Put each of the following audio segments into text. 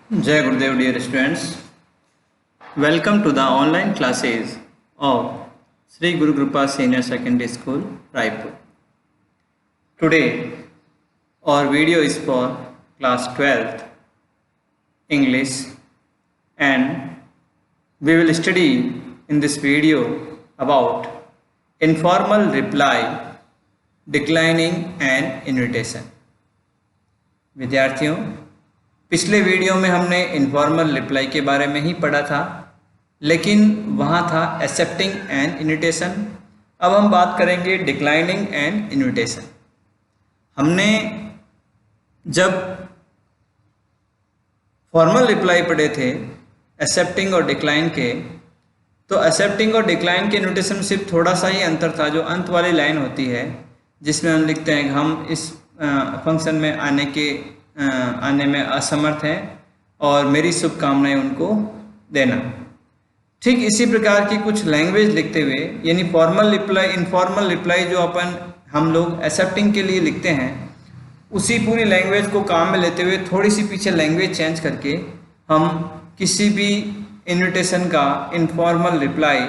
Jai Gurudev, dear students. Welcome to the online classes of Sri Guru Kripa Senior Secondary School, Raipur. Today, our video is for class 12th English, and we will study in this video about informal reply, declining and invitation. विद्यार्थियों, पिछले video में हमने informal reply के बारे में ही पढ़ा था, लेकिन वहाँ था एक्सेप्टिंग एंड इन्विटेशन। अब हम बात करेंगे डिक्लाइनिंग एंड इन्विटेशन। हमने जब फॉर्मल रिप्लाई पढ़े थे एक्सेप्टिंग और डिक्लाइन के, तो एक्सेप्टिंग और डिक्लाइन के इन्विटेशन में सिर्फ थोड़ा सा ही अंतर था, जो अंत वाली लाइन होती है जिसमें हम लिखते हैं कि हम इस फंक्शन में आने में असमर्थ हैं और मेरी शुभकामनाएं उनको देना। ठीक इसी प्रकार की कुछ लैंग्वेज लिखते हुए, यानी फॉर्मल रिप्लाई, इनफॉर्मल रिप्लाई जो हम लोग एक्सेप्टिंग के लिए लिखते हैं, उसी पूरी लैंग्वेज को काम में लेते हुए थोड़ी सी पीछे लैंग्वेज चेंज करके हम किसी भी इन्विटेशन का इनफॉर्मल रिप्लाई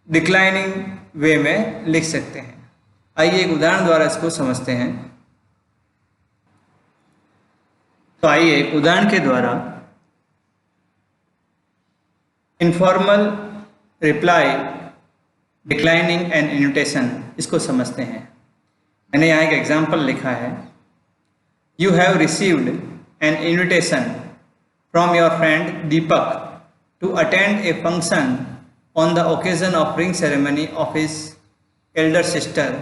डिक्लाइनिंग वे में लिख सकते हैं। आइए एक उदाहरण द्वारा इसको समझते हैं। तो आइए एक उदाहरण के द्वारा informal reply, declining and invitation इसको समझते हैं। मैंने यहाँ एक एग्जाम्पल लिखा है। You have received an invitation from your friend Deepak to attend a function on the occasion of ring ceremony of his elder sister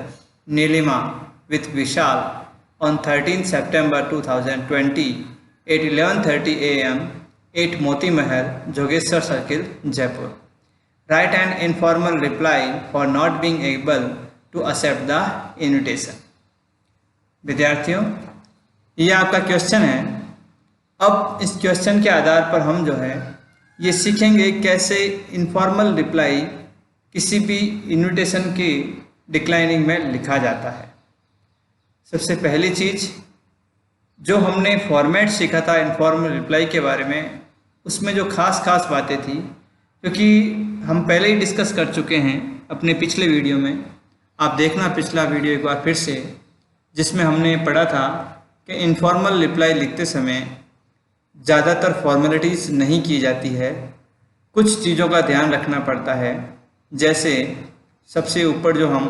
Neelima with Vishal on 13 September 2020 at 11:30 a.m. at Moti Mahal, Jogeshwar Circle, Jaipur. Write an informal reply for not being able to accept the invitation. विद्यार्थियों, ये आपका question है। अब इस question के आधार पर हम जो है ये सीखेंगे कैसे इनफॉर्मल रिप्लाई किसी भी इन्विटेशन की डिक्लाइनिंग में लिखा जाता है। सबसे पहली चीज़ जो हमने फॉर्मेट सीखा था इनफॉर्मल रिप्लाई के बारे में, उसमें जो खास बातें थी, क्योंकि हम पहले ही डिस्कस कर चुके हैं अपने पिछले वीडियो में। आप देखना पिछला वीडियो एक बार फिर से, जिसमें हमने पढ़ा था कि इनफॉर्मल रिप्लाई लिखते समय ज़्यादातर फॉर्मेलिटीज़ नहीं की जाती है, कुछ चीज़ों का ध्यान रखना पड़ता है। जैसे सबसे ऊपर जो हम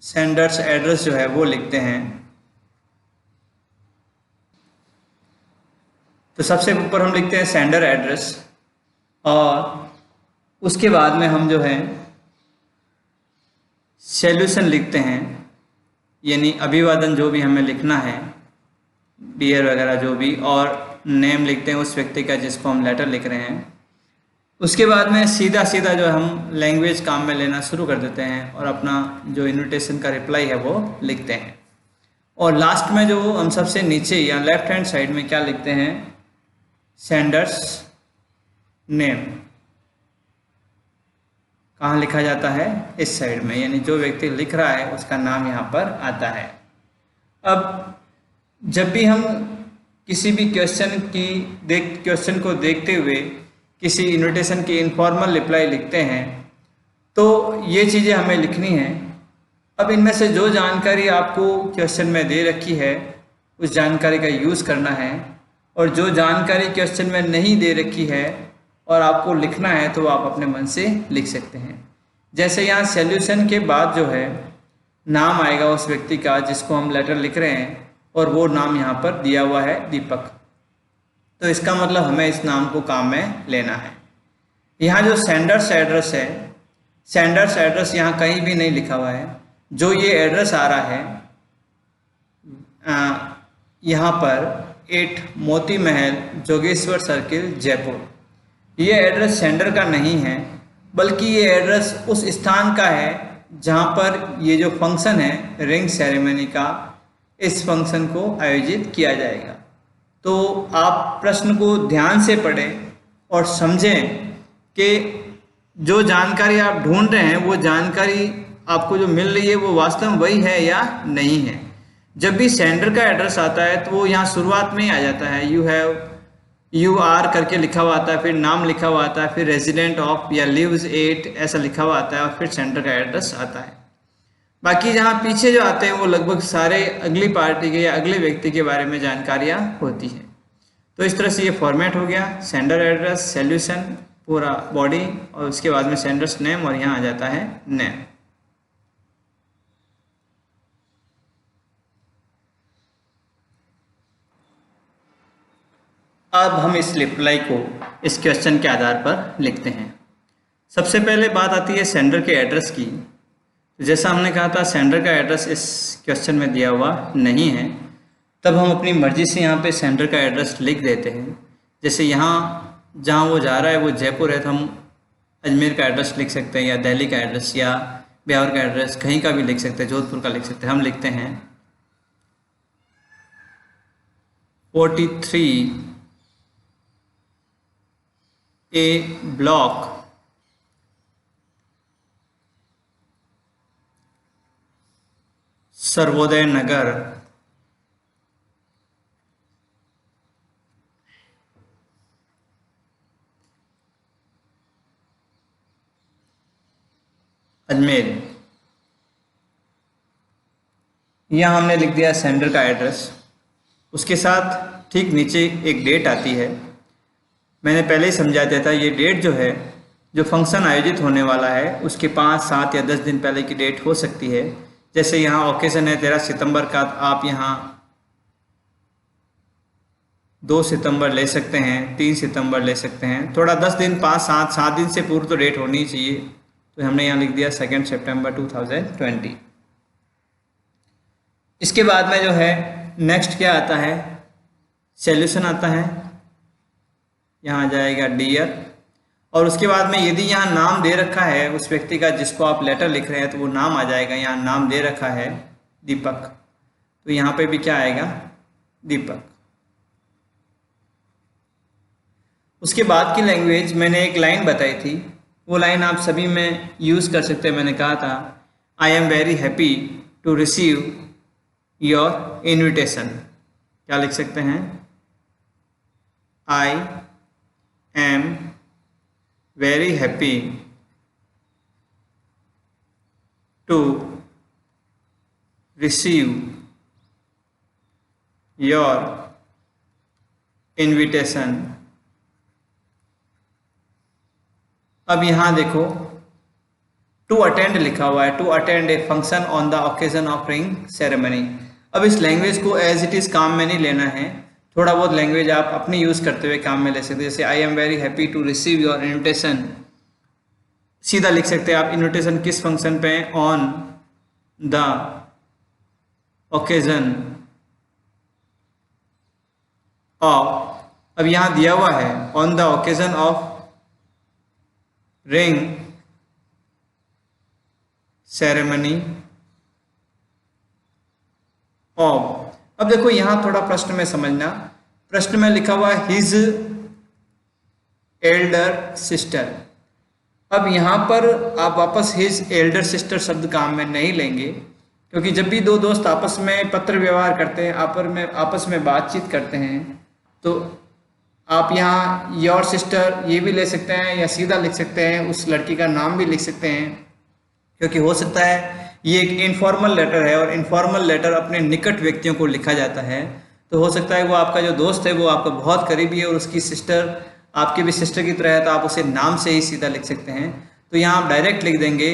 सेंडर्स एड्रेस जो है वो लिखते हैं, तो सबसे ऊपर हम लिखते हैं सेंडर एड्रेस, और उसके बाद में हम जो है सॉल्यूशन लिखते हैं, यानी अभिवादन जो भी हमें लिखना है, डियर वगैरह जो भी, और नेम लिखते हैं उस व्यक्ति का जिसको हम लेटर लिख रहे हैं। उसके बाद में सीधा जो हम लैंग्वेज काम में लेना शुरू कर देते हैं और अपना जो इन्विटेशन का रिप्लाई है वो लिखते हैं। और लास्ट में जो हम सबसे नीचे या लेफ्ट हैंड साइड में क्या लिखते हैं, सेंडर्स नेम। कहाँ लिखा जाता है? इस साइड में, यानी जो व्यक्ति लिख रहा है उसका नाम यहाँ पर आता है। अब जब भी हम किसी भी क्वेश्चन को देखते हुए किसी इन्विटेशन की इनफॉर्मल रिप्लाई लिखते हैं, तो ये चीज़ें हमें लिखनी हैं। अब इनमें से जो जानकारी आपको क्वेश्चन में दे रखी है उस जानकारी का यूज़ करना है, और जो जानकारी क्वेश्चन में नहीं दे रखी है और आपको लिखना है तो आप अपने मन से लिख सकते हैं। जैसे यहाँ सॉल्यूशन के बाद जो है नाम आएगा उस व्यक्ति का जिसको हम लेटर लिख रहे हैं, और वो नाम यहाँ पर दिया हुआ है दीपक, तो इसका मतलब हमें इस नाम को काम में लेना है। यहाँ जो सेंडर्स एड्रेस है, सेंडर्स एड्रेस यहाँ कहीं भी नहीं लिखा हुआ है। जो ये एड्रेस आ रहा है यहाँ पर 8 मोती महल, जोगेश्वर सर्किल, जयपुर, ये एड्रेस सेंडर का नहीं है, बल्कि ये एड्रेस उस स्थान का है जहाँ पर ये जो फंक्शन है रिंग सेरेमनी का, इस फंक्शन को आयोजित किया जाएगा। तो आप प्रश्न को ध्यान से पढ़ें और समझें कि जो जानकारी आप ढूंढ रहे हैं वो जानकारी आपको जो मिल रही है वो वास्तव में वही है या नहीं है। जब भी सेंडर का एड्रेस आता है तो वो यहाँ शुरुआत में ही आ जाता है, यू आर करके लिखा हुआ आता है, फिर नाम लिखा हुआ आता है, फिर रेजिडेंट ऑफ या लिव्स एट ऐसा लिखा हुआ आता है, और फिर सेंडर का एड्रेस आता है। बाकी जहाँ पीछे जो आते हैं वो लगभग सारे अगली पार्टी के या अगले व्यक्ति के बारे में जानकारियाँ होती हैं। तो इस तरह से ये फॉर्मेट हो गया, सेंडर एड्रेस, सॉल्यूशन, पूरा बॉडी, और उसके बाद में सेंडर्स नेम, और यहाँ आ जाता है नेम। अब हम इस रिप्लाई को इस क्वेश्चन के आधार पर लिखते हैं। सबसे पहले बात आती है सेंडर के एड्रेस की। जैसा हमने कहा था सेंडर का एड्रेस इस क्वेश्चन में दिया हुआ नहीं है, तब हम अपनी मर्जी से यहाँ पे सेंडर का एड्रेस लिख देते हैं। जैसे यहाँ जहाँ वो जा रहा है वो जयपुर है, तो हम अजमेर का एड्रेस लिख सकते हैं, या दिल्ली का एड्रेस, या ब्यावर का एड्रेस, कहीं का भी लिख सकते हैं, जोधपुर का लिख सकते हैं। हम लिखते हैं 43 A ब्लॉक, सर्वोदय नगर, अजमेर। यहाँ हमने लिख दिया सेंडर का एड्रेस। उसके साथ ठीक नीचे एक डेट आती है। मैंने पहले ही समझा दिया था, ये डेट जो है, जो फंक्शन आयोजित होने वाला है उसके 5, 7 या 10 दिन पहले की डेट हो सकती है। जैसे यहाँ ओकेजन है 13 सितंबर का, आप यहाँ 2 सितंबर ले सकते हैं, 3 सितंबर ले सकते हैं। थोड़ा 10 दिन, 5, 7 दिन से पूर्व तो डेट होनी चाहिए, तो हमने यहाँ लिख दिया 2 सितंबर 2020। इसके बाद में जो है नेक्स्ट क्या आता है, सॉल्यूशन आता है। यहाँ जाएगा डियर, और उसके बाद में यदि यहाँ नाम दे रखा है उस व्यक्ति का जिसको आप लेटर लिख रहे हैं, तो वो नाम आ जाएगा। यहाँ नाम दे रखा है दीपक, तो यहाँ पे भी क्या आएगा, दीपक। उसके बाद की लैंग्वेज मैंने एक लाइन बताई थी, वो लाइन आप सभी में यूज़ कर सकते हैं। मैंने कहा था I am very happy to receive your invitation. क्या लिख सकते हैं, I am very happy to receive your invitation. अब यहाँ देखो टू अटेंड लिखा हुआ है, to attend a function on the occasion of ring ceremony. अब इस लैंग्वेज को एज इट इज़ काम में नहीं लेना है, थोड़ा बहुत लैंग्वेज आप अपनी यूज़ करते हुए काम में ले सकते हैं। जैसे I am very happy to receive your invitation, सीधा लिख सकते हैं आप इन्विटेशन किस फंक्शन पे है, ऑन द ओकेजन ऑफ, अब यहाँ दिया हुआ है on the occasion of ring ceremony of. अब देखो यहाँ थोड़ा प्रश्न में समझना, प्रश्न में लिखा हुआ है हिज एल्डर सिस्टर। अब यहाँ पर आप वापस हिज एल्डर सिस्टर शब्द काम में नहीं लेंगे, क्योंकि जब भी दो दोस्त आपस में पत्र व्यवहार करते हैं, आपस में बातचीत करते हैं, तो आप यहाँ योर सिस्टर ये भी ले सकते हैं, या सीधा लिख सकते हैं उस लड़की का नाम भी लिख सकते हैं, क्योंकि हो सकता है ये एक इनफॉर्मल लेटर है, और इनफॉर्मल लेटर अपने निकट व्यक्तियों को लिखा जाता है। तो हो सकता है वो आपका जो दोस्त है वो आपका बहुत करीबी है, और उसकी सिस्टर आपकी भी सिस्टर की तरह है, तो आप उसे नाम से ही सीधा लिख सकते हैं। तो यहाँ आप डायरेक्ट लिख देंगे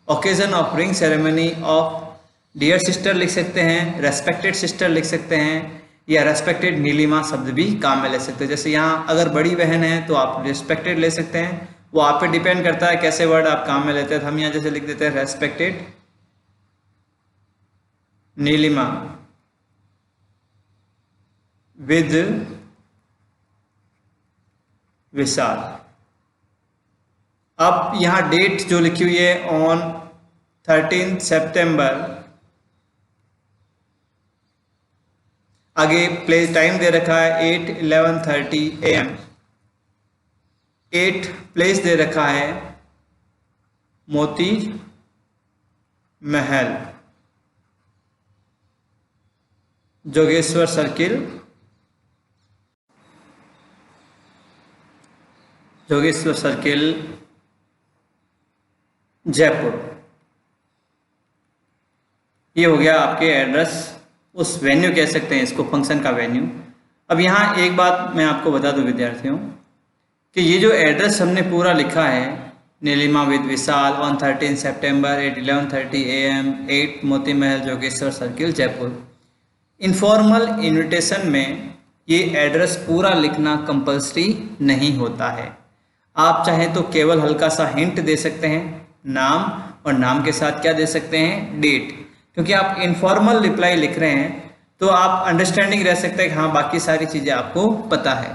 occasion of ring ceremony of dear sister लिख सकते हैं, रेस्पेक्टेड सिस्टर लिख सकते हैं, या रेस्पेक्टेड नीलिमा शब्द भी काम में ले सकते हैं। जैसे यहाँ अगर बड़ी बहन है तो आप रेस्पेक्टेड ले सकते हैं, वो आप पे डिपेंड करता है कैसे वर्ड आप काम में लेते हैं। तो हम यहाँ जैसे लिख देते हैं रेस्पेक्टेड नीलिमा विद विशाल। अब यहाँ डेट जो लिखी हुई है ऑन 13 सितंबर, आगे प्लेस टाइम दे रखा है 8:11:30 AM, 8 प्लेस दे रखा है मोती महल, जोगेश्वर सर्किल, जोगेश्वर सर्किल जयपुर। ये हो गया आपके एड्रेस, उस वेन्यू कह सकते हैं इसको, फंक्शन का वेन्यू। अब यहाँ एक बात मैं आपको बता दूं विद्यार्थियों कि ये जो एड्रेस हमने पूरा लिखा है, नीलिमा विद विशाल ऑन 13 सितंबर at 11:30 AM 8 Moti Mahal Jogeshwar circle Jaipur. Informal invitation में ये एड्रेस पूरा लिखना कंपल्सरी नहीं होता है। आप चाहें तो केवल हल्का सा हिंट दे सकते हैं, नाम, और नाम के साथ क्या दे सकते हैं, डेट। क्योंकि आप इनफॉर्मल रिप्लाई लिख रहे हैं तो आप अंडरस्टैंडिंग रह सकते हैं कि हाँ बाकी सारी चीज़ें आपको पता है।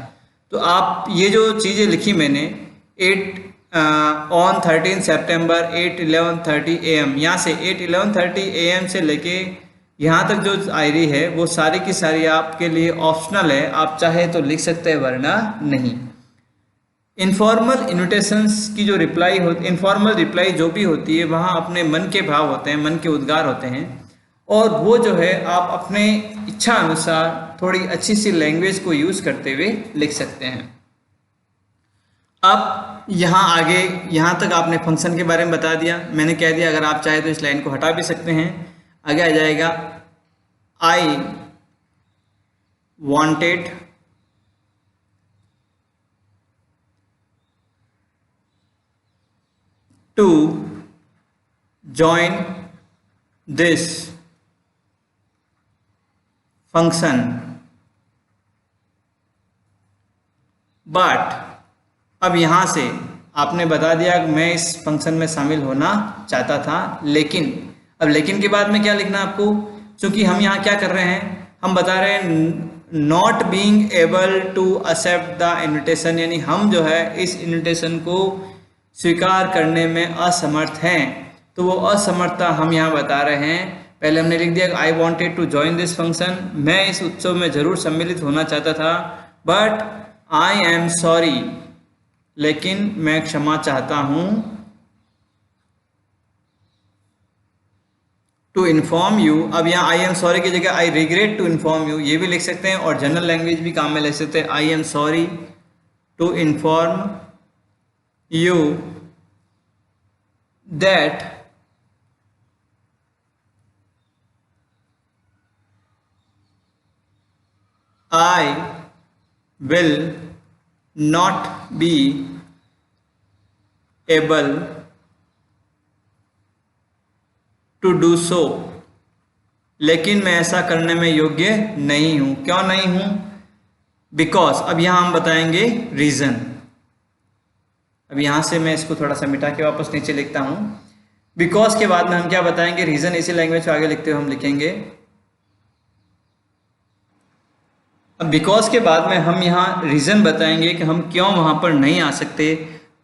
तो आप ये जो चीज़ें लिखी मैंने 8 ऑन 13 सितंबर 8:11:30 AM, यहाँ से 8:11:30 AM से लेके यहाँ तक जो आयरी है वो सारी की सारी आपके लिए ऑप्शनल है, आप चाहे तो लिख सकते हैं वरना नहीं। इनफॉर्मल इन्विटेशंस की जो रिप्लाई होती, इनफॉर्मल रिप्लाई जो भी होती है वहाँ अपने मन के भाव होते हैं, मन के उद्गार होते हैं, और वो जो है आप अपने इच्छा अनुसार थोड़ी अच्छी सी लैंग्वेज को यूज़ करते हुए लिख सकते हैं। अब यहाँ आगे, यहाँ तक आपने फंक्शन के बारे में बता दिया, मैंने कह दिया अगर आप चाहे तो इस लाइन को हटा भी सकते हैं। आगे आ जाएगा I wanted to join this function but, अब यहाँ से आपने बता दिया कि मैं इस फंक्शन में शामिल होना चाहता था, लेकिन अब लेकिन के बाद में क्या लिखना आपको, क्योंकि हम यहाँ क्या कर रहे हैं, हम बता रहे हैं not being able to accept the invitation, यानी हम जो है इस इन्विटेशन को स्वीकार करने में असमर्थ हैं। तो वो असमर्थता हम यहाँ बता रहे हैं। पहले हमने लिख दिया I wanted to join this function, मैं इस उत्सव में जरूर सम्मिलित होना चाहता था, बट आई एम सॉरी, लेकिन मैं क्षमा चाहता हूं, टू इन्फॉर्म यू। अब यहाँ आई एम सॉरी की जगह I regret to inform you, ये भी लिख सकते हैं, और जनरल लैंग्वेज भी काम में ले सकते हैं। I am sorry to inform you that I will not be able to do so, लेकिन मैं ऐसा करने में योग्य नहीं हूं। क्यों नहीं हूं? बिकॉज, अब यहां हम बताएंगे रीजन। अब यहां से मैं इसको थोड़ा सा मिटा के वापस नीचे लिखता हूं। बिकॉज के बाद में हम क्या बताएंगे, रीजन। इसी लैंग्वेज को आगे लिखते हुए हम लिखेंगे, अब बिकॉज के बाद में हम यहाँ रीज़न बताएंगे कि हम क्यों वहाँ पर नहीं आ सकते।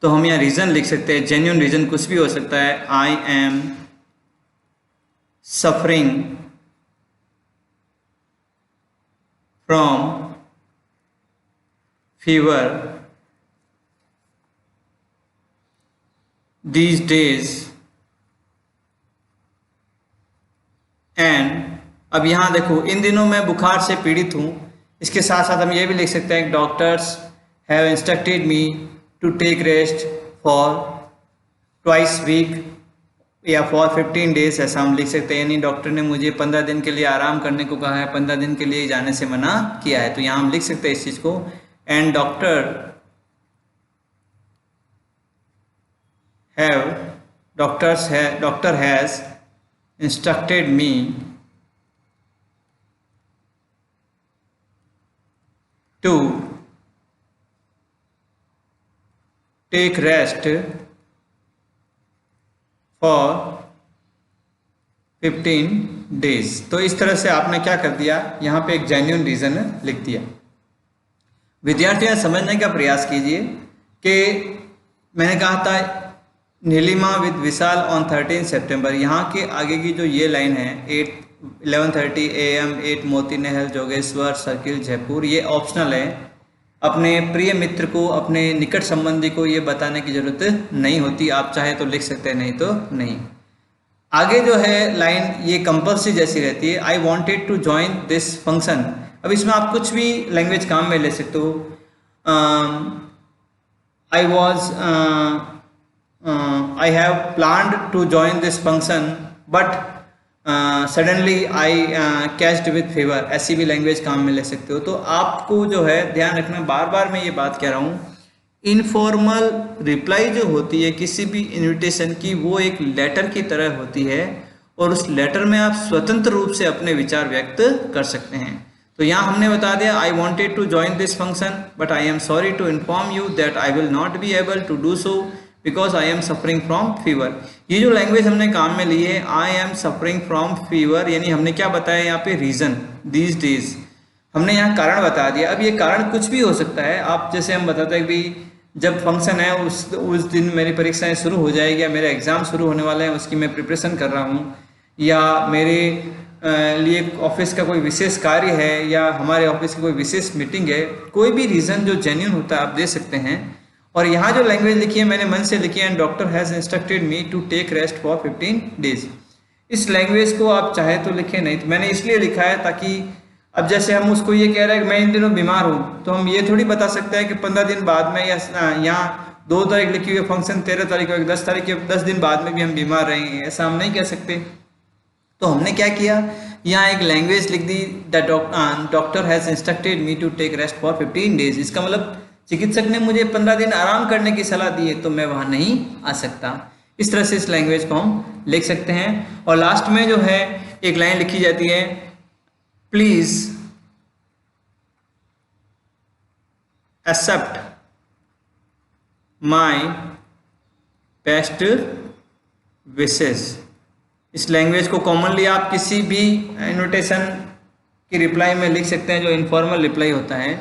तो हम यहाँ रीज़न लिख सकते हैं, जेन्युइन रीज़न कुछ भी हो सकता है। I am suffering from fever these days and, अब यहाँ देखो, इन दिनों मैं बुखार से पीड़ित हूँ। इसके साथ साथ हम ये भी लिख सकते हैं, doctors have instructed me to take rest for twice week या फॉर 15 डेज, ऐसा हम लिख सकते हैं। यानी डॉक्टर ने मुझे 15 दिन के लिए आराम करने को कहा है, 15 दिन के लिए जाने से मना किया है। तो यहाँ हम लिख सकते हैं इस चीज़ को, and doctor has instructed me to take rest for 15 days। तो इस तरह से आपने क्या कर दिया, यहाँ पे एक जेन्युइन रीज़न लिख दिया। विद्यार्थियों समझने का प्रयास कीजिए कि मैंने कहा था नीलिमा विद विशाल ऑन 13 सितंबर, यहाँ के आगे की जो ये लाइन है 11:30 AM 8 मोती महल जोगेश्वर सर्किल जयपुर, ये ऑप्शनल है। अपने प्रिय मित्र को, अपने निकट संबंधी को ये बताने की ज़रूरत नहीं होती। आप चाहे तो लिख सकते हैं, नहीं तो नहीं। आगे जो है लाइन ये कंपल्सरी जैसी रहती है, I wanted to join this function. अब इसमें आप कुछ भी लैंग्वेज काम में ले सकते हो। I was I have planned to join this function but suddenly I catched with fever, ऐसी भी लैंग्वेज काम में ले सकते हो। तो आपको जो है ध्यान रखना, बार बार मैं ये बात कह रहा हूँ, इनफॉर्मल रिप्लाई जो होती है किसी भी इनविटेशन की, वो एक लेटर की तरह होती है और उस लेटर में आप स्वतंत्र रूप से अपने विचार व्यक्त कर सकते हैं। तो यहाँ हमने बता दिया, I wanted to join this function but I am sorry to inform you that I will not be able to do so because I am suffering from fever. ये जो लैंग्वेज हमने काम में ली है, I am suffering from fever, यानी हमने क्या बताया यहाँ पे, रीजन, दीज डेज, हमने यहाँ कारण बता दिया। अब ये कारण कुछ भी हो सकता है। आप जैसे हम बताते हैं कि जब फंक्शन है उस दिन मेरी परीक्षाएं शुरू हो जाएगी या मेरे एग्ज़ाम शुरू होने वाले हैं, उसकी मैं प्रिपरेशन कर रहा हूँ, या मेरे लिए ऑफिस का कोई विशेष कार्य है या हमारे ऑफिस की कोई विशेष मीटिंग है, कोई भी रीज़न जो जेन्युइन होता है आप दे सकते हैं। और यहाँ जो लैंग्वेज लिखी है मैंने मन से लिखी है, and doctor has instructed me to take rest for 15 days. इस लैंग्वेज को आप चाहे तो लिखें, नहीं तो मैंने इसलिए लिखा है ताकि अब जैसे हम उसको ये कह रहे हैं कि मैं इन दिनों बीमार हूँ, तो हम ये थोड़ी बता सकते हैं कि 15 दिन बाद में, या यहाँ 2 तारीख लिखी हुई फंक्शन 13 तारीख को, 10 तारीख के 10 दिन बाद में भी हम बीमार रहेंगे, ऐसा हम नहीं कह सकते। तो हमने क्या किया, यहाँ एक लैंग्वेज लिख दी, the doctor has instructed me to take rest for 15 days. इसका मतलब चिकित्सक ने मुझे 15 दिन आराम करने की सलाह दी है, तो मैं वहाँ नहीं आ सकता। इस तरह से इस लैंग्वेज को हम लिख सकते हैं। और लास्ट में जो है एक लाइन लिखी जाती है, please accept my best wishes. इस लैंग्वेज को कॉमनली आप किसी भी इन्विटेशन की रिप्लाई में लिख सकते हैं जो इनफॉर्मल रिप्लाई होता है।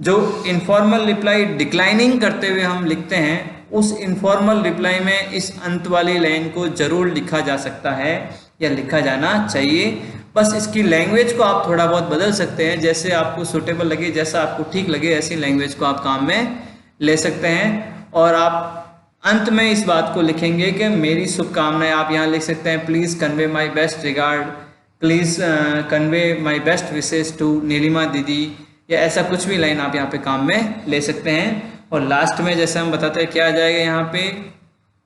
जो इनफॉर्मल रिप्लाई डिक्लाइनिंग करते हुए हम लिखते हैं, उस इनफॉर्मल रिप्लाई में इस अंत वाली लाइन को जरूर लिखा जा सकता है या लिखा जाना चाहिए। बस इसकी लैंग्वेज को आप थोड़ा बहुत बदल सकते हैं, जैसे आपको सूटेबल लगे, जैसा आपको ठीक लगे, ऐसी लैंग्वेज को आप काम में ले सकते हैं। और आप अंत में इस बात को लिखेंगे कि मेरी शुभकामनाएं, आप यहाँ लिख सकते हैं, please convey my best regard, please convey my best wishes to Nilima दीदी, या ऐसा कुछ भी लाइन आप यहाँ पे काम में ले सकते हैं। और लास्ट में जैसे हम बताते हैं क्या आ जाएगा यहाँ पे,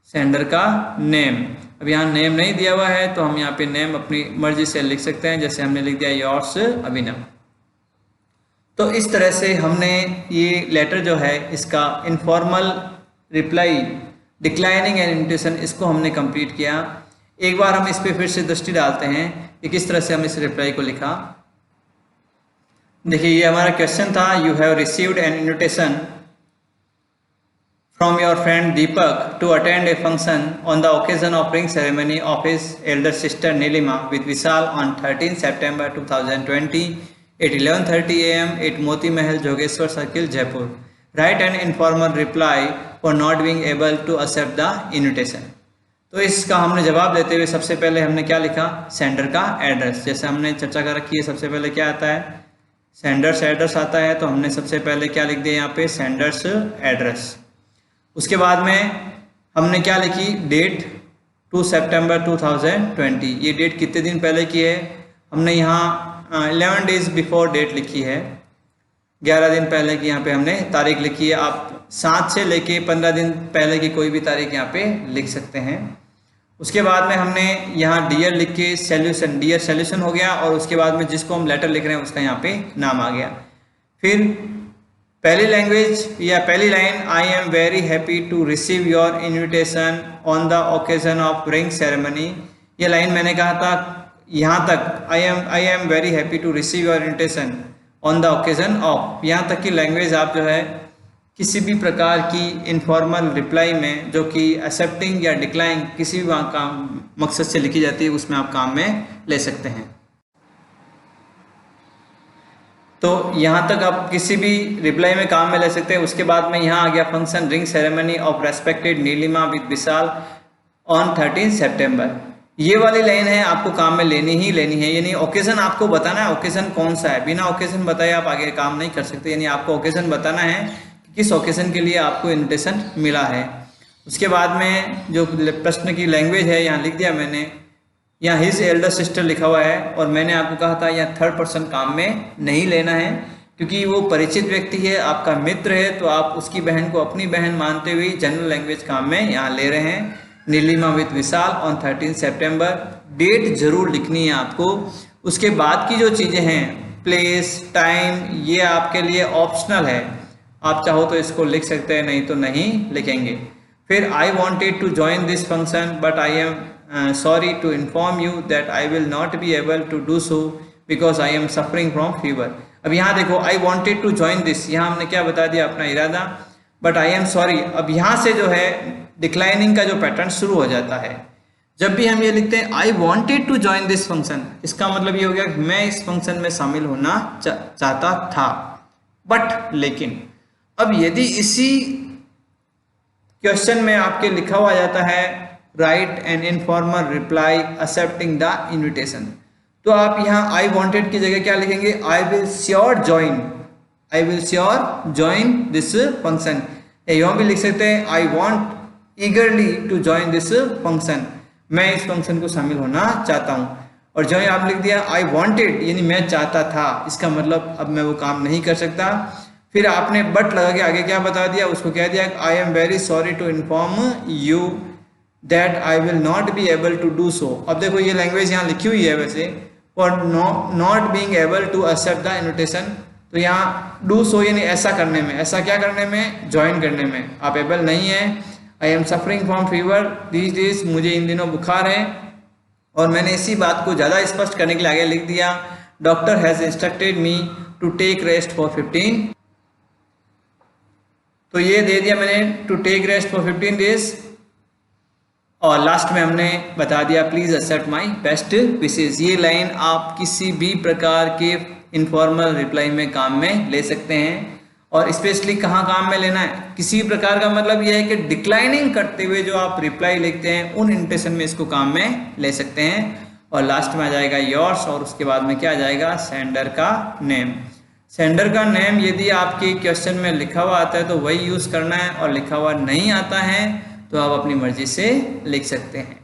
सेंडर का नेम। अब यहाँ नेम नहीं दिया हुआ है तो हम यहाँ पे नेम अपनी मर्जी से लिख सकते हैं, जैसे हमने लिख दिया योर्स अभिनव। तो इस तरह से हमने ये लेटर जो है इसका informal reply declining and invitation, इसको हमने कंप्लीट किया। एक बार हम इस पर फिर से दृष्टि डालते हैं कि किस तरह से हम इस रिप्लाई को लिखा। देखिए ये हमारा क्वेश्चन था, you have received an invitation from your friend Deepak to attend a function on the occasion of ring ceremony of his elder sister Nilima with Vishal on 13 September 2020 at 11:30 am at Moti Mahal Jogeshwar Circle, Jaipur. Write an informal reply for not being able to accept the invitation. तो इसका हमने जवाब देते हुए सबसे पहले हमने क्या लिखा, सेंडर का एड्रेस। जैसे हमने चर्चा कर रखी है, सबसे पहले क्या आता है, सेंडर्स एड्रेस आता है, तो हमने सबसे पहले क्या लिख दिया यहाँ पे, सेंडर्स एड्रेस। उसके बाद में हमने क्या लिखी, डेट 2 सितंबर 2020। ये डेट कितने दिन पहले की है, हमने यहाँ 11 डेज बिफोर डेट लिखी है, 11 दिन पहले की यहाँ पे हमने तारीख लिखी है। आप 7 से लेके 15 दिन पहले की कोई भी तारीख यहाँ पे लिख सकते हैं। उसके बाद में हमने यहाँ डियर लिख के सॉल्यूशन, डियर सॉल्यूशन हो गया, और उसके बाद में जिसको हम लेटर लिख रहे हैं उसका यहाँ पे नाम आ गया। फिर पहली लैंग्वेज या पहली line, I am very happy to receive your invitation on the occasion of ring ceremony. ये लाइन मैंने कहा था यहाँ तक, I am very happy to receive your invitation on the occasion of, यहाँ तक की लैंग्वेज आप जो है किसी भी प्रकार की इनफॉर्मल रिप्लाई में जो कि एक्सेप्टिंग या डिक्लाइन किसी भी काम मकसद से लिखी जाती है, उसमें आप काम में ले सकते हैं। तो यहाँ तक आप किसी भी रिप्लाई में काम में ले सकते हैं। उसके बाद में यहाँ आ गया function ring ceremony of respected Nilima with Vishal on 13 September. ये वाली लाइन है आपको काम में लेनी ही लेनी है, यानी ओकेजन आपको बताना है, ओकेजन कौन सा है। बिना ओकेजन बताए आप आगे काम नहीं कर सकते, यानी आपको ओकेजन बताना है कि किस ओकेजन के लिए आपको इन्विटेशन मिला है। उसके बाद में जो प्रश्न की लैंग्वेज है यहाँ लिख दिया मैंने, यहाँ हिज एल्डर सिस्टर लिखा हुआ है, और मैंने आपको कहा था यहाँ थर्ड पर्सन काम में नहीं लेना है, क्योंकि वो परिचित व्यक्ति है, आपका मित्र है, तो आप उसकी बहन को अपनी बहन मानते हुए जनरल लैंग्वेज काम में यहाँ ले रहे हैं। Nilima with Vishal on 13 September, date जरूर लिखनी है आपको। उसके बाद की जो चीज़ें हैं, प्लेस, टाइम, ये आपके लिए ऑप्शनल है, आप चाहो तो इसको लिख सकते हैं, नहीं तो नहीं लिखेंगे। फिर I wanted to join this function but I am sorry to inform you that I will not be able to do so because I am suffering from fever. अब यहाँ देखो, I wanted to join this, यहाँ हमने क्या बता दिया अपना इरादा, बट आई एम सॉरी। अब यहाँ से जो है डिक्लाइनिंग का जो पैटर्न शुरू हो जाता है। जब भी हम ये लिखते हैं I wanted to join this function, इसका मतलब ये हो गया कि मैं इस फंक्शन में शामिल होना चाहता था, बट लेकिन। अब यदि इसी क्वेश्चन में आपके लिखा हुआ जाता है write an informal reply accepting the invitation, तो आप यहाँ आई वॉन्टेड की जगह क्या लिखेंगे, I will sure join, I will sure join this function. यहाँ भी लिख सकते हैं I want eagerly to join this function, मैं इस फंक्शन को शामिल होना चाहता हूँ। और जो आप लिख दिया आई वॉन्टेड, यानी मैं चाहता था, इसका मतलब अब मैं वो काम नहीं कर सकता। फिर आपने बट लगा के आगे क्या बता दिया, उसको कह दिया I am very sorry to inform you that I will not be able to do so. अब देखो ये लैंग्वेज यहाँ लिखी हुई है वैसे, for not being able to accept the invitation, तो यहाँ डू सो यानी ऐसा करने में, ऐसा क्या करने में, ज्वाइन करने में आप एबल नहीं है। I am suffering from fever these days, मुझे इन दिनों बुखार है। और मैंने इसी बात को ज़्यादा स्पष्ट करने के लिए आगे लिख दिया doctor has instructed me to take rest for 15, तो ये दे दिया मैंने to take rest for 15 days. और लास्ट में हमने बता दिया please accept my best wishes. ये लाइन आप किसी भी प्रकार के इनफॉर्मल रिप्लाई में काम में ले सकते हैं, और स्पेशली कहाँ काम में लेना है, किसी प्रकार का मतलब यह है कि डिक्लाइनिंग करते हुए जो आप रिप्लाई लिखते हैं उन इंटेंशन में इसको काम में ले सकते हैं। और लास्ट में आ जाएगा योर्स, और उसके बाद में क्या आ जाएगा, सेंडर का नेम। सेंडर का नेम यदि आपके क्वेश्चन में लिखा हुआ आता है तो वही यूज़ करना है, और लिखा हुआ नहीं आता है तो आप अपनी मर्जी से लिख सकते हैं।